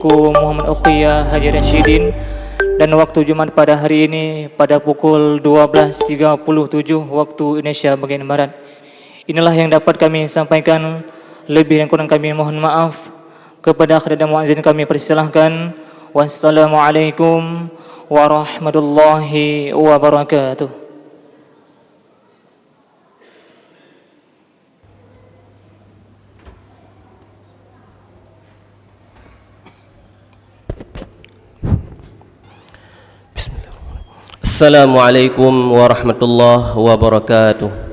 Aku Muhammad Ukhiyah Haji Rashidin, dan waktu Jumat pada hari ini pada pukul 12.37 waktu Indonesia bagian Barat. Inilah yang dapat kami sampaikan. Lebih dan kurang kami mohon maaf. Kepada khadam muazzin kami persilahkan. Wassalamualaikum warahmatullahi wabarakatuh. Assalamualaikum warahmatullahi wabarakatuh.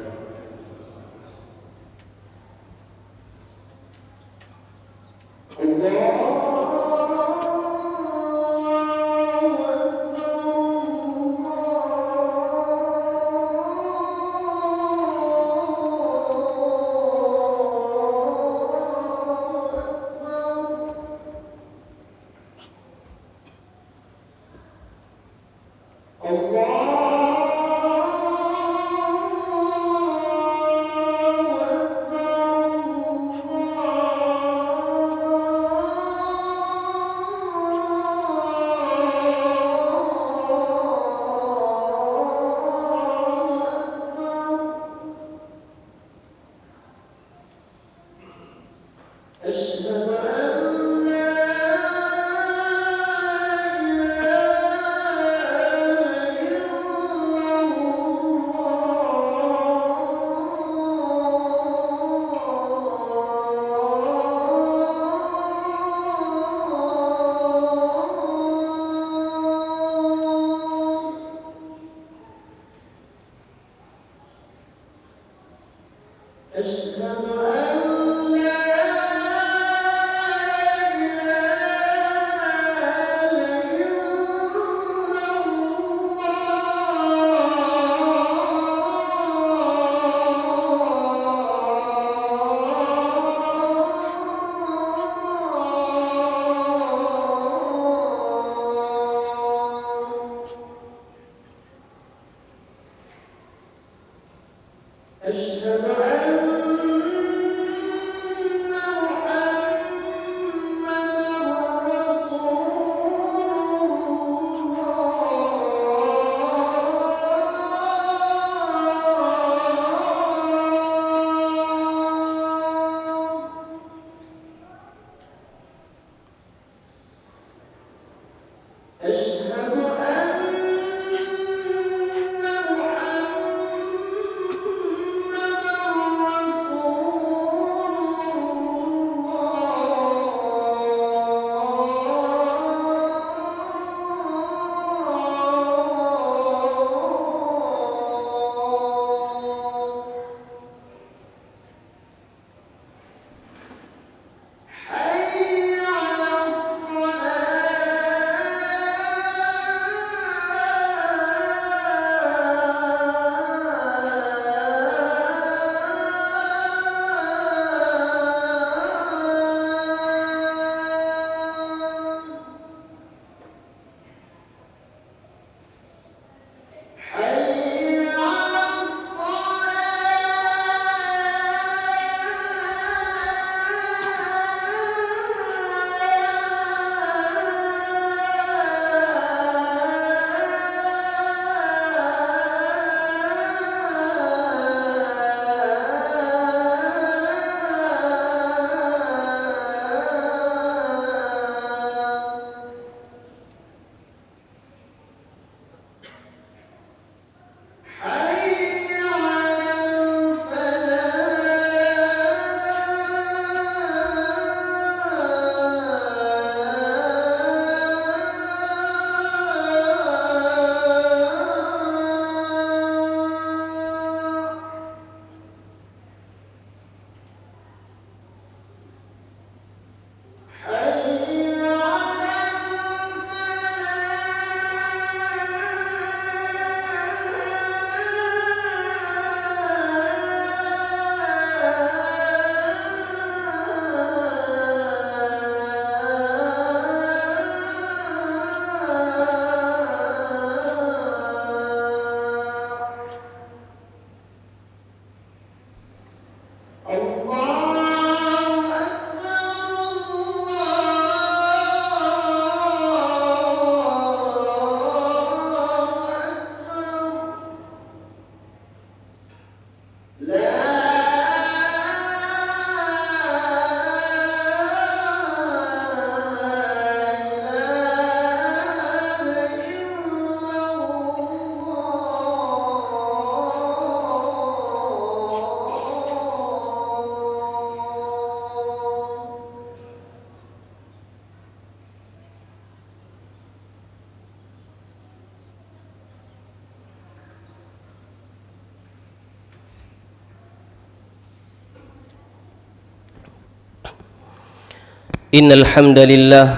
إن الحمد لله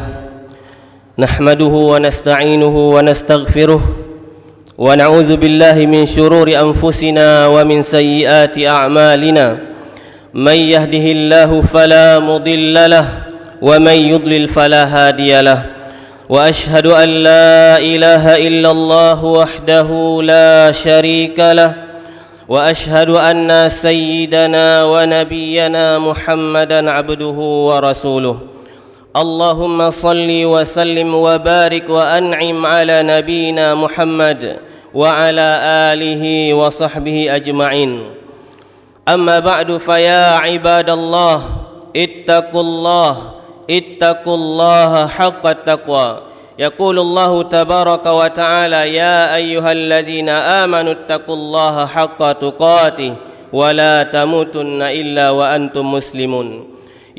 نحمده ونستعينه ونستغفره ونعوذ بالله من شرور أنفسنا ومن سيئات أعمالنا من يهده الله فلا مضل له ومن يضلل فلا هادي له وأشهد أن لا إله إلا الله وحده لا شريك له وأشهد أن سيدنا ونبينا محمدا عبده ورسوله اللهم صل وسلم وبارك وأنعم على نبينا محمد وعلى آله وصحبه أجمعين أما بعد فيا عباد الله اتقوا الله حق التقوى يقول الله تبارك وتعالى يا أيها الذين آمنوا اتقوا الله حق تقاته ولا تموتن إلا وأنتم مسلمون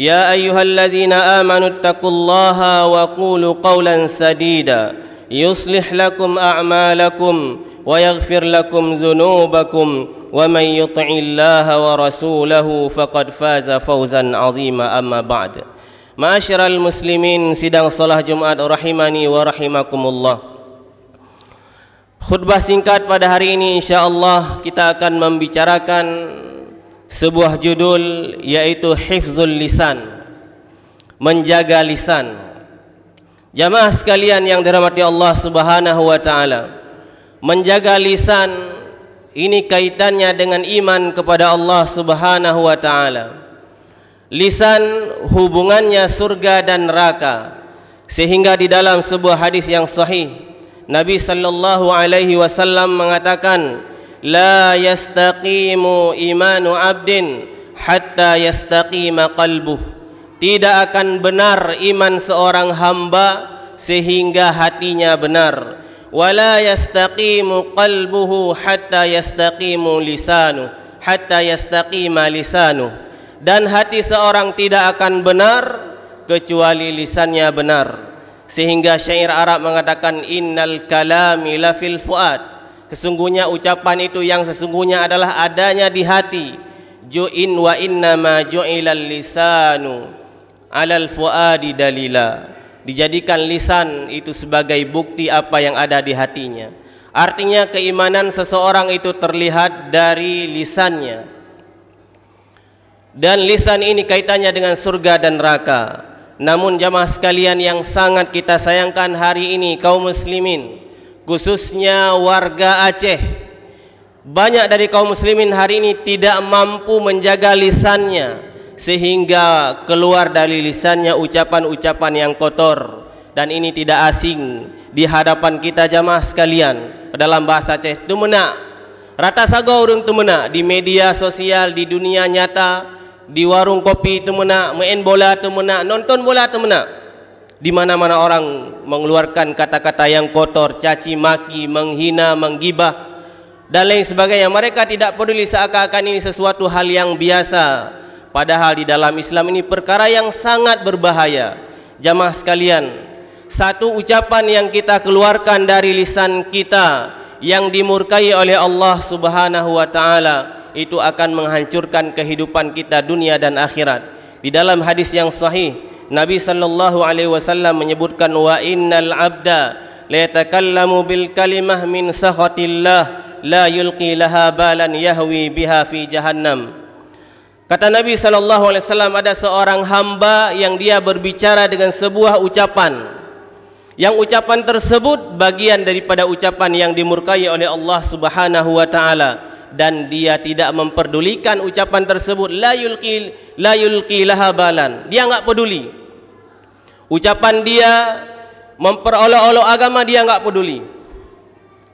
يا أيها الذين آمنوا اتقوا الله وقولوا قولا سديدا يصلح لكم أعمالكم ويغفر لكم ذنوبكم ومن يطع الله ورسوله فقد فاز فوزا عظيما أما بعد Ma'asyiral muslimin, sidang salat Jumat rahimani wa rahimakumullah. Khutbah singkat pada hari ini insyaallah kita akan membicarakan sebuah judul yaitu hifzul lisan, menjaga lisan. Jamaah sekalian yang dirahmati Allah Subhanahu wa taala, menjaga lisan ini kaitannya dengan iman kepada Allah Subhanahu wa taala. Lisan hubungannya surga dan neraka, sehingga di dalam sebuah hadis yang sahih Nabi sallallahu alaihi wasallam mengatakan la yastaqimu imanu abdin hatta yastaqima qalbuh, tidak akan benar iman seorang hamba sehingga hatinya benar. Wala yastaqimu qalbuhu hatta yastaqimu lisanu hatta yastaqima lisanu, dan hati seorang tidak akan benar kecuali lisannya benar. Sehingga syair Arab mengatakan innal kalami la fil fuad, sesungguhnya ucapan itu yang sesungguhnya adalah adanya di hati. Ju'in wa innama ju'ilal lisanu alal fuadi dalila, dijadikan lisan itu sebagai bukti apa yang ada di hatinya. Artinya keimanan seseorang itu terlihat dari lisannya. Dan lisan ini kaitannya dengan surga dan neraka. Namun jamaah sekalian yang sangat kita sayangkan hari ini, kaum muslimin, khususnya warga Aceh, banyak dari kaum muslimin hari ini tidak mampu menjaga lisannya, sehingga keluar dari lisannya ucapan-ucapan yang kotor. Dan ini tidak asing di hadapan kita jamaah sekalian. Dalam bahasa Aceh, tumena rata sago urang tumena di media sosial, di dunia nyata, di warung kopi temena, main bola temena, nonton bola temena. Di mana-mana orang mengeluarkan kata-kata yang kotor, caci maki, menghina, menggibah dan lain sebagainya. Mereka tidak peduli, seakan-akan ini sesuatu hal yang biasa. Padahal di dalam Islam ini perkara yang sangat berbahaya. Jamaah sekalian, satu ucapan yang kita keluarkan dari lisan kita yang dimurkai oleh Allah Subhanahu wa taala, itu akan menghancurkan kehidupan kita dunia dan akhirat. Di dalam hadis yang sahih Nabi sallallahu alaihi wasallam menyebutkan wa innal abda la yatakallamu bil kalimah min sakhatillah la yulqi laha balan yahwi biha fi jahannam. Kata Nabi sallallahu alaihi wasallam, ada seorang hamba yang dia berbicara dengan sebuah ucapan, yang ucapan tersebut bagian daripada ucapan yang dimurkai oleh Allah Subhanahu wa taala, dan dia tidak memperdulikan ucapan tersebut. La yulqi laha balan, dia enggak peduli. Ucapan dia memperolok-olok agama, dia enggak peduli.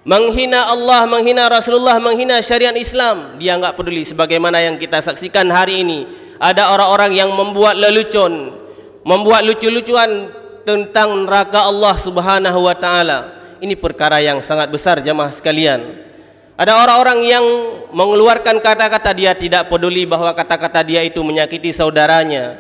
Menghina Allah, menghina Rasulullah, menghina syariat Islam, dia enggak peduli. Sebagaimana yang kita saksikan hari ini, ada orang-orang yang membuat lelucon, membuat lucu-lucuan tentang neraka Allah Subhanahu wa taala. Ini perkara yang sangat besar jamaah sekalian. Ada orang-orang yang mengeluarkan kata-kata, dia tidak peduli bahwa kata-kata dia itu menyakiti saudaranya,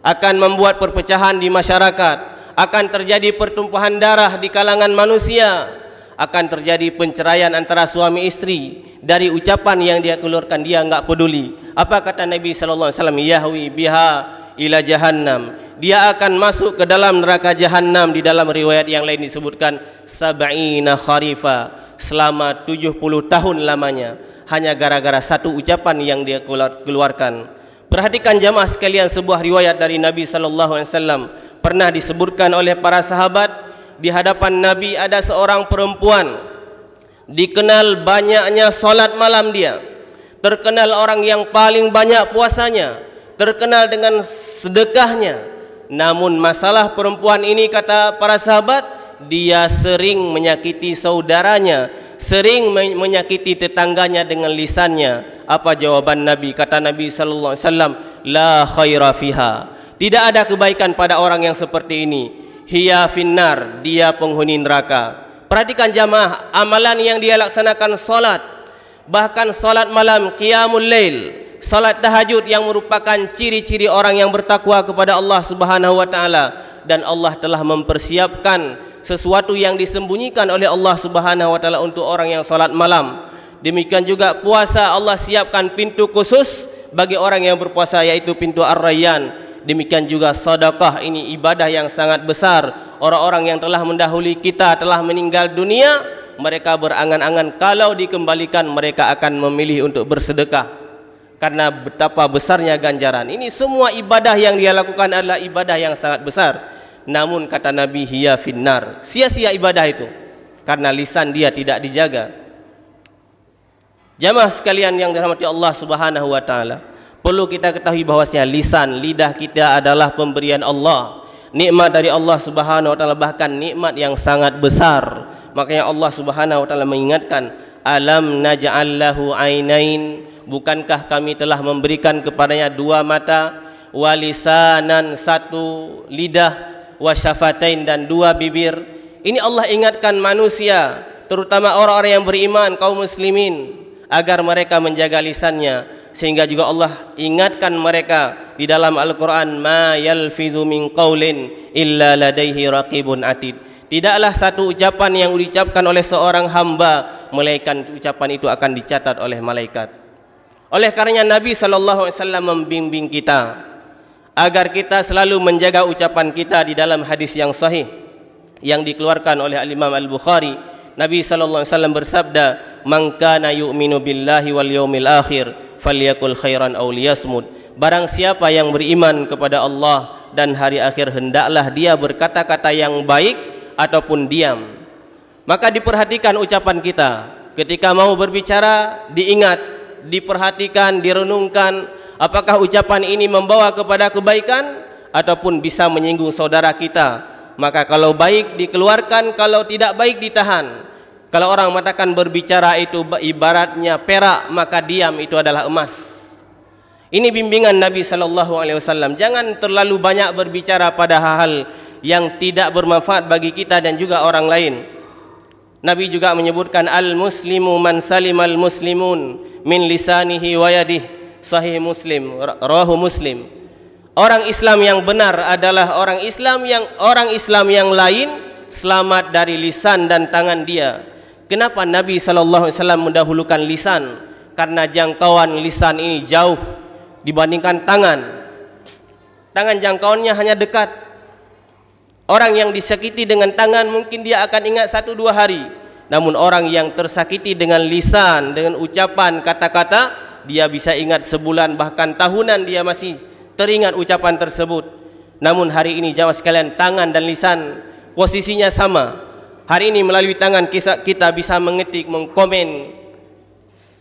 akan membuat perpecahan di masyarakat, akan terjadi pertumpahan darah di kalangan manusia, akan terjadi penceraian antara suami istri dari ucapan yang dia keluarkan. Dia enggak peduli. Apa kata Nabi sallallahu alaihi wasallam? Yahwi biha ila jahannam. Dia akan masuk ke dalam neraka jahannam. Di dalam riwayat yang lain disebutkan sab'ina kharifa, selama 70 tahun lamanya, hanya gara-gara satu ucapan yang dia keluarkan. Perhatikan jamaah sekalian, sebuah riwayat dari Nabi sallallahu alaihi wasallam pernah disebutkan oleh para sahabat, di hadapan Nabi ada seorang perempuan dikenal banyaknya salat malam dia, terkenal orang yang paling banyak puasanya, terkenal dengan sedekahnya. Namun masalah perempuan ini, kata para sahabat, dia sering menyakiti saudaranya, sering menyakiti tetangganya dengan lisannya. Apa jawaban Nabi? Kata Nabi sallallahu alaihi wasallam, la khaira fiha. Tidak ada kebaikan pada orang yang seperti ini. Hiya finnar, dia penghuni neraka. Perhatikan jamaah, amalan yang dia laksanakan salat, bahkan salat malam, qiyamul lail, salat tahajud yang merupakan ciri-ciri orang yang bertakwa kepada Allah Subhanahu wa taala, dan Allah telah mempersiapkan sesuatu yang disembunyikan oleh Allah Subhanahu wa taala untuk orang yang salat malam. Demikian juga puasa, Allah siapkan pintu khusus bagi orang yang berpuasa, yaitu pintu Ar-Rayyan. Demikian juga sedekah, ini ibadah yang sangat besar. Orang-orang yang telah mendahului kita telah meninggal dunia, mereka berangan-angan kalau dikembalikan mereka akan memilih untuk bersedekah karena betapa besarnya ganjaran. Ini semua ibadah yang dia lakukan adalah ibadah yang sangat besar. Namun kata Nabi, hiya finnar, sia-sia ibadah itu karena lisan dia tidak dijaga. Jamaah sekalian yang dirahmati Allah Subhanahu wa taala, perlu kita ketahui bahwasanya lisan, lidah kita adalah pemberian Allah, nikmat dari Allah Subhanahu wa taala, bahkan nikmat yang sangat besar. Makanya Allah Subhanahu wa taala mengingatkan, alam naj'al lahu ainain, bukankah kami telah memberikan kepadanya dua mata, walisanan, satu lidah, wasyafatain, dan dua bibir. Ini Allah ingatkan manusia, terutama orang-orang yang beriman, kaum muslimin, agar mereka menjaga lisannya. Sehingga juga Allah ingatkan mereka di dalam Al-Quran, ma yalfizu min qaulin illa ladaihi raqibun atid. Tidaklah satu ucapan yang diucapkan oleh seorang hamba melainkan ucapan itu akan dicatat oleh malaikat. Oleh karenanya Nabi sallallahu alaihi wasallam membimbing kita agar kita selalu menjaga ucapan kita. Di dalam hadis yang sahih yang dikeluarkan oleh Al-Imam Al-Bukhari, Nabi sallallahu alaihi wasallam bersabda, man kana yu'minu billahi wal yaumil akhir falyakul khairan aw liyasmut. Barang siapa yang beriman kepada Allah dan hari akhir, hendaklah dia berkata-kata yang baik ataupun diam. Maka diperhatikan ucapan kita ketika mau berbicara, diingat, diperhatikan, direnungkan, apakah ucapan ini membawa kepada kebaikan ataupun bisa menyinggung saudara kita. Maka kalau baik dikeluarkan, kalau tidak baik ditahan. Kalau orang mengatakan berbicara itu ibaratnya perak, maka diam itu adalah emas. Ini bimbingan Nabi sallallahu alaihi wasallam. Jangan terlalu banyak berbicara pada hal-hal yang tidak bermanfaat bagi kita dan juga orang lain. Nabi juga menyebutkan, al-muslimu man salimal muslimun min lisanihi wa yadihi. Sahih Muslim, rawahu Muslim. Orang Islam yang benar adalah orang Islam yang lain selamat dari lisan dan tangan dia. Kenapa Nabi sallallahu alaihi wasallam mendahulukan lisan? Karena jangkauan lisan ini jauh dibandingkan tangan. Tangan jangkauannya hanya dekat. Orang yang disakiti dengan tangan mungkin dia akan ingat 1-2 hari. Namun orang yang tersakiti dengan lisan, dengan ucapan, kata-kata, dia bisa ingat sebulan bahkan tahunan dia masih teringat ucapan tersebut. Namun hari ini jamaah sekalian, tangan dan lisan posisinya sama. Hari ini melalui tangan kita bisa mengetik, mengkomen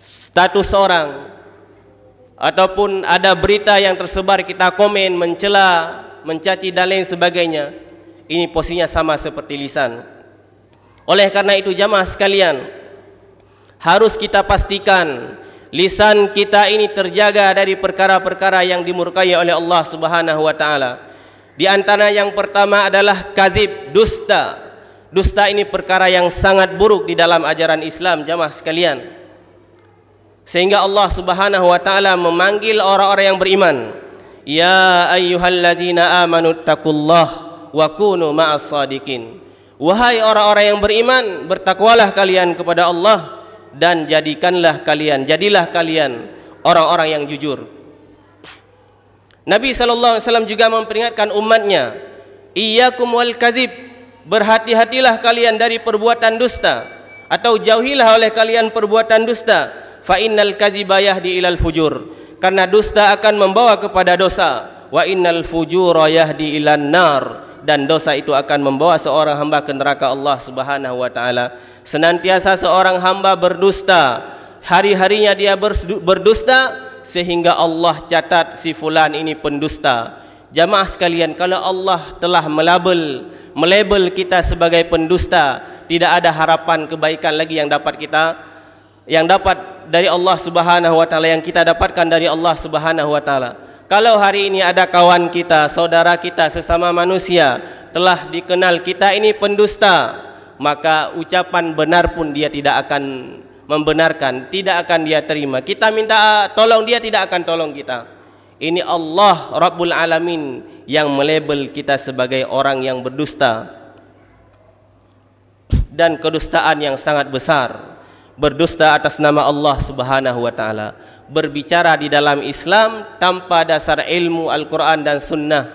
status orang, ataupun ada berita yang tersebar kita komen, mencela, mencaci dan lain sebagainya. Ini posisinya sama seperti lisan. Oleh karena itu jamaah sekalian, harus kita pastikan lisan kita ini terjaga dari perkara-perkara yang dimurkai oleh Allah Subhanahu wa taala. Di antara yang pertama adalah kadzib, dusta. Dusta ini perkara yang sangat buruk di dalam ajaran Islam jamaah sekalian. Sehingga Allah Subhanahu wa taala memanggil orang-orang yang beriman, ya ayyuhalladzina amanu taqullaha wa kunu ma'as shadiqin. Wahai orang-orang yang beriman, bertakwalah kalian kepada Allah dan jadilah kalian orang-orang yang jujur. Nabi SAW juga memperingatkan umatnya, iyyakum wal kadzib, berhati-hatilah kalian dari perbuatan dusta, atau jauhilah oleh kalian perbuatan dusta. Fa innal kadziba yahdi ilal fujur, karena dusta akan membawa kepada dosa. Wa innal fujura yahdi ilan nar, dan dosa itu akan membawa seorang hamba ke neraka Allah Subhanahu wa taala. Senantiasa seorang hamba berdusta, hari-harinya dia berdusta, sehingga Allah catat si fulan ini pendusta. Jamaah sekalian, kalau Allah telah melabel kita sebagai pendusta, tidak ada harapan kebaikan lagi yang dapat dari Allah Subhanahu wa taala, yang kita dapatkan dari Allah Subhanahu wa taala. Kalau hari ini ada kawan kita, saudara kita, sesama manusia telah dikenal kita ini pendusta, maka ucapan benar pun dia tidak akan membenarkan, tidak akan dia terima. Kita minta tolong, dia tidak akan tolong kita. Ini Allah Rabbul Alamin yang melabel kita sebagai orang yang berdusta, dan kedustaan yang sangat besar. Berdusta atas nama Allah Subhanahu wa taala, berbicara di dalam Islam tanpa dasar ilmu Al-Quran dan Sunnah,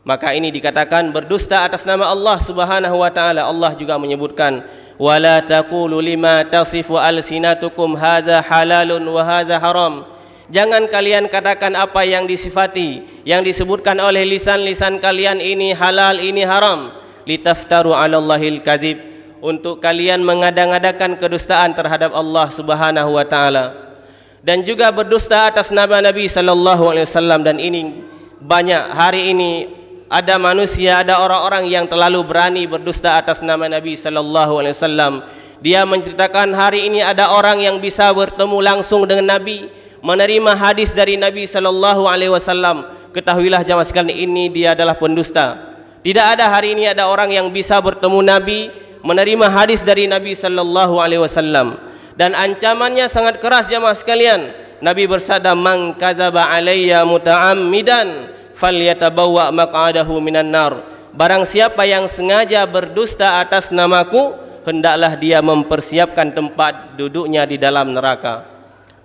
maka ini dikatakan berdusta atas nama Allah Subhanahu wa taala. Allah juga menyebutkan, wala taqulu lima tasifu alsinatukum hadza halalun wa hadza haram. Jangan kalian katakan apa yang disifati, yang disebutkan oleh lisan-lisan kalian, ini halal, ini haram. Litaftaru 'alallahil kadzib, untuk kalian mengada-ngadakan kedustaan terhadap Allah Subhanahu wa taala. Dan juga berdusta atas nama Nabi sallallahu alaihi wasallam, dan ini banyak hari ini ada manusia, ada orang-orang yang terlalu berani berdusta atas nama Nabi sallallahu alaihi wasallam. Dia menceritakan hari ini ada orang yang bisa bertemu langsung dengan Nabi, menerima hadis dari Nabi sallallahu alaihi wasallam. Ketahuilah jamaah sekalian, ini dia adalah pendusta. Tidak ada hari ini ada orang yang bisa bertemu Nabi, menerima hadis dari Nabi sallallahu alaihi wasallam. Dan ancamannya sangat keras jamaah sekalian. Nabi bersabda, man kadzaba alayya muta'ammidan falyatabawwa maq'adahu minan nar. Barang siapa yang sengaja berdusta atas namaku, hendaklah dia mempersiapkan tempat duduknya di dalam neraka.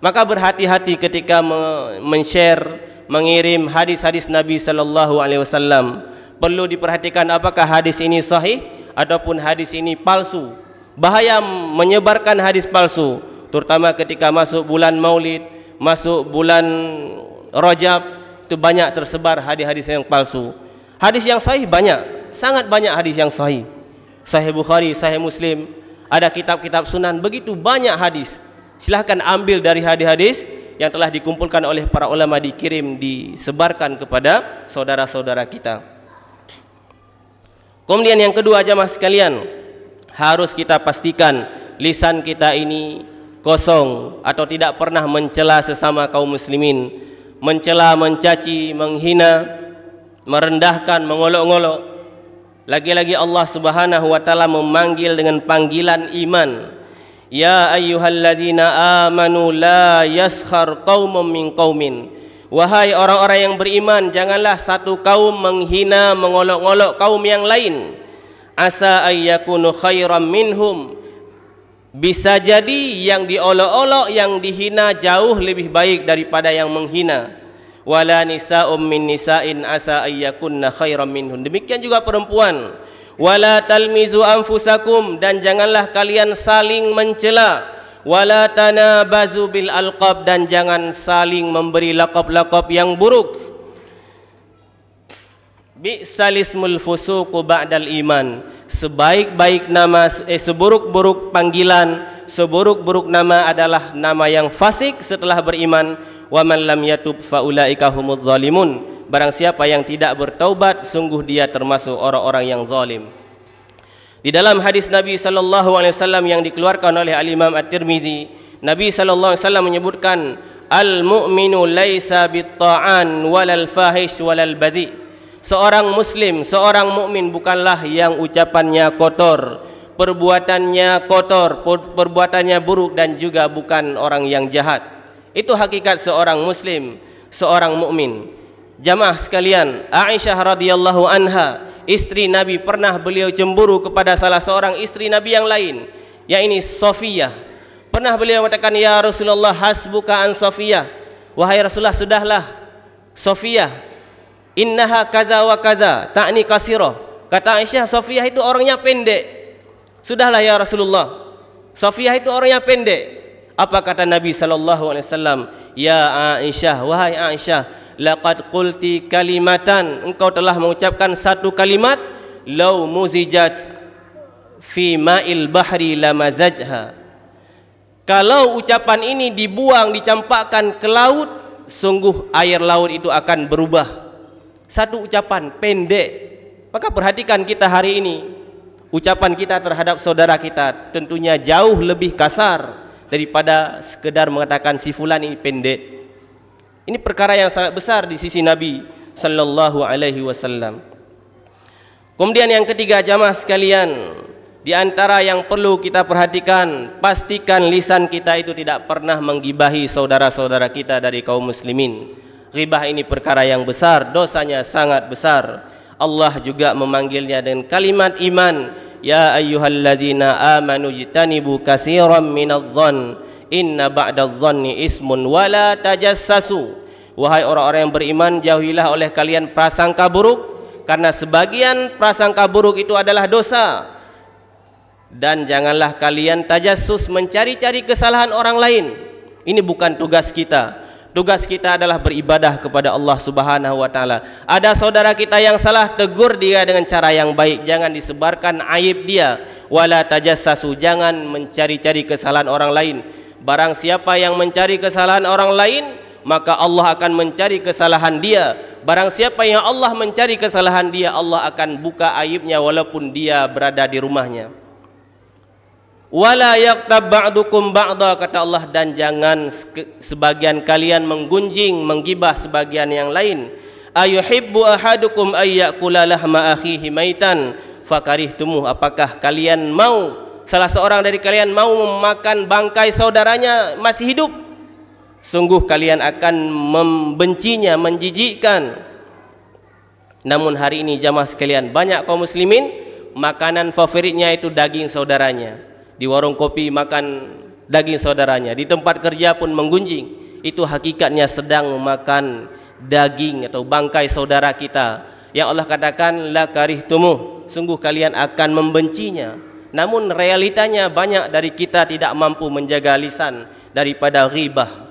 Maka berhati-hati ketika men-share, mengirim hadis-hadis Nabi sallallahu alaihi wasallam. Perlu diperhatikan apakah hadis ini sahih ataupun hadis ini palsu. Bahaya menyebarkan hadis palsu, terutama ketika masuk bulan Maulid, masuk bulan Rajab, itu banyak tersebar hadis-hadis yang palsu. Hadis yang sahih banyak, sangat banyak hadis yang sahih. Sahih Bukhari, Sahih Muslim, ada kitab-kitab sunan, begitu banyak hadis. Silahkan ambil dari hadis-hadis yang telah dikumpulkan oleh para ulama, dikirim, disebarkan kepada saudara-saudara kita. Kemudian yang kedua jamaah sekalian, harus kita pastikan lisan kita ini kosong atau tidak pernah mencela sesama kaum muslimin, mencela, mencaci, menghina, merendahkan, mengolok-olok. Lagi-lagi Allah Subhanahu wa taala memanggil dengan panggilan iman. Ya ayyuhalladzina amanu la yaskhar qaumun min qaumin. Wahai orang-orang yang beriman, janganlah satu kaum menghina, mengolok-olok kaum yang lain. Asa ayyakunu khairam minhum, bisa jadi yang diolok-olok, yang dihina jauh lebih baik daripada yang menghina. Wala nisa'um min nisa'in asa ayyakunna khairam minhum. Demikian juga perempuan. Wala talmizu anfusakum, dan janganlah kalian saling mencela. Wala tanabazu bil alqab, dan jangan saling memberi laqab-laqab yang buruk. Bi'salismul fusuqu ba'dal iman, sebaik-baik nama, seburuk-buruk panggilan, seburuk-buruk nama adalah nama yang fasik setelah beriman. Wa man lam yatub faulaika humudz zalimun, barang siapa yang tidak bertaubat, sungguh dia termasuk orang-orang yang zalim. Di dalam hadis Nabi sallallahu alaihi wasallam yang dikeluarkan oleh Al-Imam At-Tirmizi, Nabi sallallahu alaihi wasallam menyebutkan, al-mu'minu laisa bit-ta'an walal fahish walal badhi. Seorang muslim, seorang mukmin bukanlah yang ucapannya kotor, perbuatannya kotor, perbuatannya buruk, dan juga bukan orang yang jahat. Itu hakikat seorang muslim, seorang mukmin. Jamaah sekalian, Aisyah radhiyallahu anha, istri Nabi, pernah beliau cemburu kepada salah seorang istri Nabi yang lain, yakni Safiyah. Pernah beliau mengatakan, ya Rasulullah, hasbuka an Safiyah. Wahai Rasulullah, sudahlah, Sofiyah, innaha kaza wa kaza, ta'ni kasirah. Kata Aisyah, Sofiyah itu orangnya pendek. Sudahlah ya Rasulullah, Sofiyah itu orangnya pendek. Apa kata Nabi SAW? Ya Aisyah, wahai Aisyah, laqad qulti kalimatan, engkau telah mengucapkan satu kalimat, law muzijat fi ma'il bahri lamazajha. Kalau ucapan ini dibuang, dicampakkan ke laut, sungguh air laut itu akan berubah. Satu ucapan pendek. Maka perhatikan kita hari ini, ucapan kita terhadap saudara kita tentunya jauh lebih kasar daripada sekedar mengatakan si fulan ini pendek. Ini perkara yang sangat besar di sisi Nabi sallallahu alaihi wasallam. Kemudian yang ketiga, jamaah sekalian, di antara yang perlu kita perhatikan, pastikan lisan kita itu tidak pernah menggibahi saudara-saudara kita dari kaum muslimin. Ghibah ini perkara yang besar, dosanya sangat besar. Allah juga memanggilnya dengan kalimat iman, ya ayyuhalladzina amanu jtanibu katsiran minadh-dhann inna ba'dadh-dhanni ismun wala tajassasu. Wahai orang-orang yang beriman, jauhilah oleh kalian prasangka buruk, karena sebagian prasangka buruk itu adalah dosa. Dan janganlah kalian tajassus, mencari-cari kesalahan orang lain. Ini bukan tugas kita. Tugas kita adalah beribadah kepada Allah Subhanahu wa taala. Ada saudara kita yang salah, tegur dia dengan cara yang baik, jangan disebarkan aib dia. Wala tajassasu, jangan mencari-cari kesalahan orang lain. Barang siapa yang mencari kesalahan orang lain, maka Allah akan mencari kesalahan dia. Barang siapa yang Allah mencari kesalahan dia, Allah akan buka aibnya walaupun dia berada di rumahnya. Wala yaqtab ba'dukum ba'da, kata Allah, dan jangan sebagian kalian menggunjing, menggibah sebagian yang lain. Ayuhibbu ahadukum ayyakula lahma akhihi maitan fakarihtumuh, apakah kalian mau, salah seorang dari kalian mau memakan bangkai saudaranya masih hidup? Sungguh kalian akan membencinya, menjijikkan. Namun hari ini jamaah sekalian, banyak kaum muslimin makanan favoritnya itu daging saudaranya. Di warung kopi makan daging saudaranya, di tempat kerja pun menggunjing. Itu hakikatnya sedang memakan daging atau bangkai saudara kita, yang Allah katakan la karihtumuh, sungguh kalian akan membencinya. Namun realitanya banyak dari kita tidak mampu menjaga lisan daripada ghibah.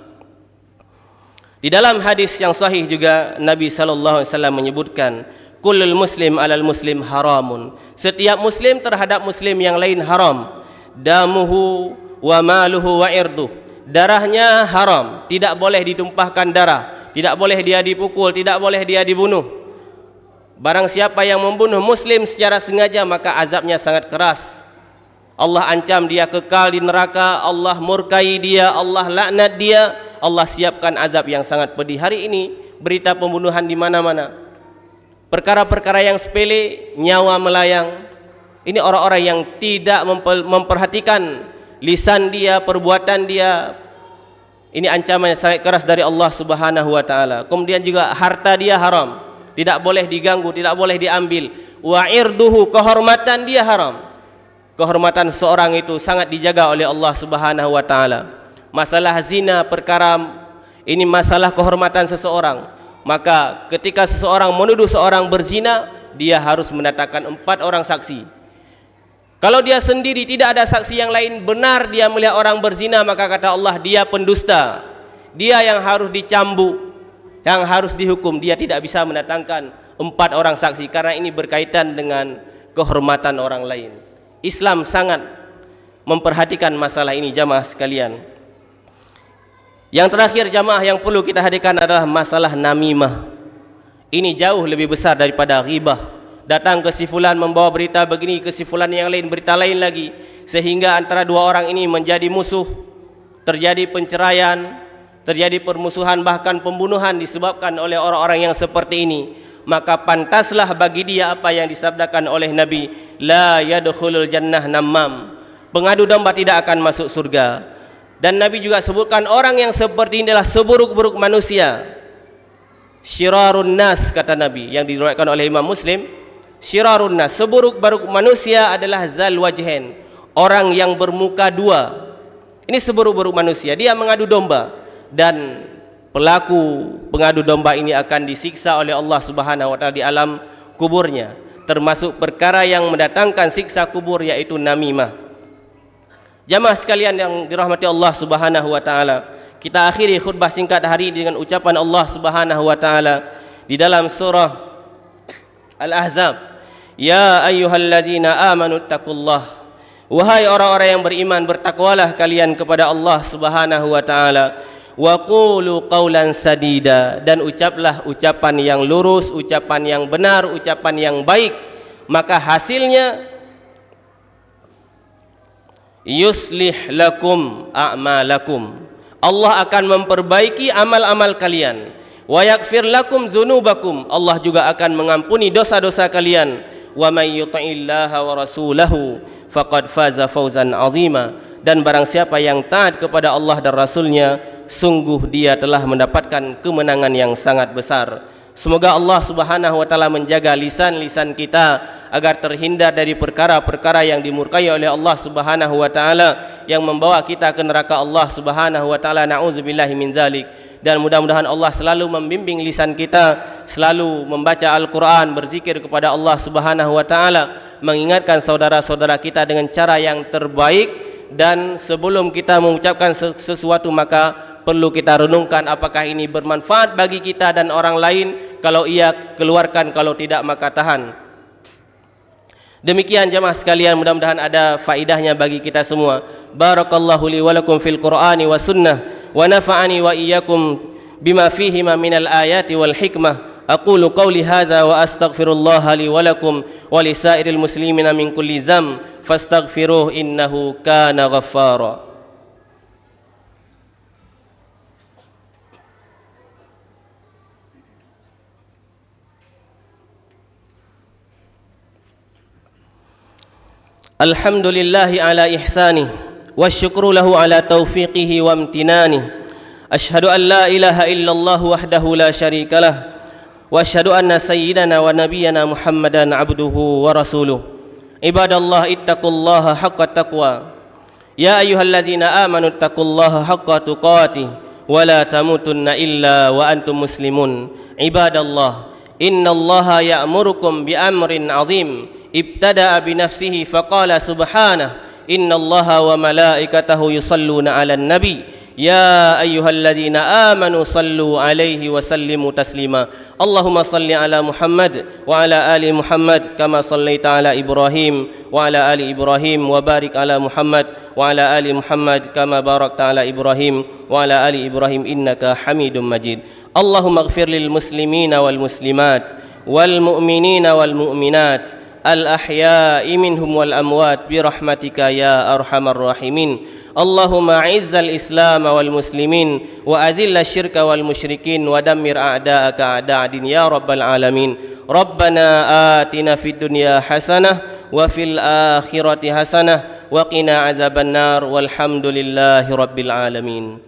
Di dalam hadis yang sahih juga Nabi sallallahu alaihi wasallam menyebutkan, kullul muslim alal muslim haramun, setiap muslim terhadap muslim yang lain haram. Damuhu wa maluhu wa irduh, darahnya haram, tidak boleh ditumpahkan darah, tidak boleh dia dipukul, tidak boleh dia dibunuh. Barang siapa yang membunuh muslim secara sengaja, maka azabnya sangat keras. Allah ancam dia kekal di neraka, Allah murkai dia, Allah laknat dia, Allah siapkan azab yang sangat pedih. Hari ini berita pembunuhan di mana-mana, perkara-perkara yang sepele, nyawa melayang. Ini orang-orang yang tidak memperhatikan lisan dia, perbuatan dia. Ini ancaman yang sangat keras dari Allah Subhanahu wa taala. Kemudian juga harta dia haram, tidak boleh diganggu, tidak boleh diambil. Wa irduhu, kehormatan dia haram. Kehormatan seorang itu sangat dijaga oleh Allah Subhanahu wa taala. Masalah zina, perkara ini masalah kehormatan seseorang. Maka ketika seseorang menuduh seorang berzina, dia harus mendatangkan 4 orang saksi. Kalau dia sendiri tidak ada saksi yang lain, benar dia melihat orang berzina, maka kata Allah dia pendusta. Dia yang harus dicambuk, yang harus dihukum. Dia tidak bisa mendatangkan 4 orang saksi, karena ini berkaitan dengan kehormatan orang lain. Islam sangat memperhatikan masalah ini jamaah sekalian. Yang terakhir jamaah yang perlu kita hadirkan adalah masalah namimah. Ini jauh lebih besar daripada ghibah. Datang ke si fulan membawa berita begini, ke si fulan yang lain berita lain lagi, sehingga antara 2 orang ini menjadi musuh, terjadi penceraian, terjadi permusuhan, bahkan pembunuhan disebabkan oleh orang-orang yang seperti ini. Maka pantaslah bagi dia apa yang disabdakan oleh Nabi, la yadkhulul jannah namam, pengadu domba tidak akan masuk surga. Dan Nabi juga sebutkan orang yang seperti ini adalah seburuk-buruk manusia. Syirarun nas, kata Nabi, yang diriwayatkan oleh Imam Muslim. Syirarun nas, seburuk-buruk manusia adalah zal wajhen, orang yang bermuka 2. Ini seburuk-buruk manusia, dia mengadu domba. Dan pelaku pengadu domba ini akan disiksa oleh Allah Subhanahu wa taala di alam kuburnya, termasuk perkara yang mendatangkan siksa kubur yaitu namimah. Jamaah sekalian yang dirahmati Allah Subhanahu wa taala, kita akhiri khutbah singkat hari ini dengan ucapan Allah Subhanahu wa taala di dalam surah Al-Ahzab, ya ayyuhalladzina amanu taqullah, wahai orang-orang yang beriman, bertakwalah kalian kepada Allah Subhanahu wa taala, wa qulu qawlan sadida, dan ucaplah ucapan yang lurus, ucapan yang benar, ucapan yang baik, maka hasilnya yuslih lakum a'malakum, Allah akan memperbaiki amal-amal kalian, wa yaghfir lakum dzunubakum, Allah juga akan mengampuni dosa-dosa kalian, wa may yuti'illaha wa rasulahu faqad faza fawzan 'azima, dan barang siapa yang taat kepada Allah dan Rasulnya, sungguh dia telah mendapatkan kemenangan yang sangat besar. Semoga Allah Subhanahu wa taala menjaga lisan-lisan kita agar terhindar dari perkara-perkara yang dimurkai oleh Allah Subhanahu wa taala yang membawa kita ke neraka Allah Subhanahu wa taala. Na'udzubillahi min dzalik. Dan mudah-mudahan Allah selalu membimbing lisan kita, selalu membaca Al-Quran, berzikir kepada Allah Subhanahu wa taala, mengingatkan saudara-saudara kita dengan cara yang terbaik. Dan sebelum kita mengucapkan sesuatu, maka perlu kita renungkan apakah ini bermanfaat bagi kita dan orang lain. Kalau iya, keluarkan; kalau tidak, maka tahan. Demikian jamaah sekalian, mudah-mudahan ada faidahnya bagi kita semua. Barakallahu li wa lakum fil Qur'ani wa sunnah, wa nafa'ani wa iyyakum bima fihima minal ayati wal hikmah. Aqulu qawli hadza wa astaghfirullaha li wa lakum wa lisairil muslimina min kulli dzamb fastaghfiruhu innahu kana ghaffara. Alhamdulillahi ala ihsanih wa syukru lahu ala taufiqihi wa amtinanih. Ashhadu an la ilaha illallah wahdahu la syarikalah, wa asyhadu anna sayyidana wa nabiyyana Muhammadan abduhu wa rasuluh. Ibadallah, ittaqullaha haqqa taqwa, ya ayyuhalladzina amanu ittaqullaha haqqa tuqatih wa la tamutunna illa wa antum muslimun. Ibadallah, innallaha ya'murukum bi amrin 'azim ibtada'a bi nafsihi faqala subhanahu innallaha wa malaikatahu yusalluna 'alan nabi ya ayyuhalladzina amanu sallu 'alaihi wa sallimu taslima. Allahumma salli 'ala Muhammad wa 'ala ali Muhammad kama sallaita 'ala Ibrahim wa 'ala ali Ibrahim, wa barik 'ala Muhammad wa 'ala ali Muhammad kama barakta 'ala Ibrahim wa 'ala ali Ibrahim innaka Hamidum Majid. Allahumma ighfir lil muslimina wal muslimat wal mu'minina wal mu'minat al-ahya'i minhum wal amwat bi rahmatika ya arhamar rahimin. Allahumma izzal islam wal muslimin wa adhilla syirka wal musyrikin wa dammir a'da'aka a'da'adin ya rabbal alamin. Rabbana atina fid dunya hasanah wa fil akhirati hasanah wa qina adzabannar walhamdulillahi rabbil alamin.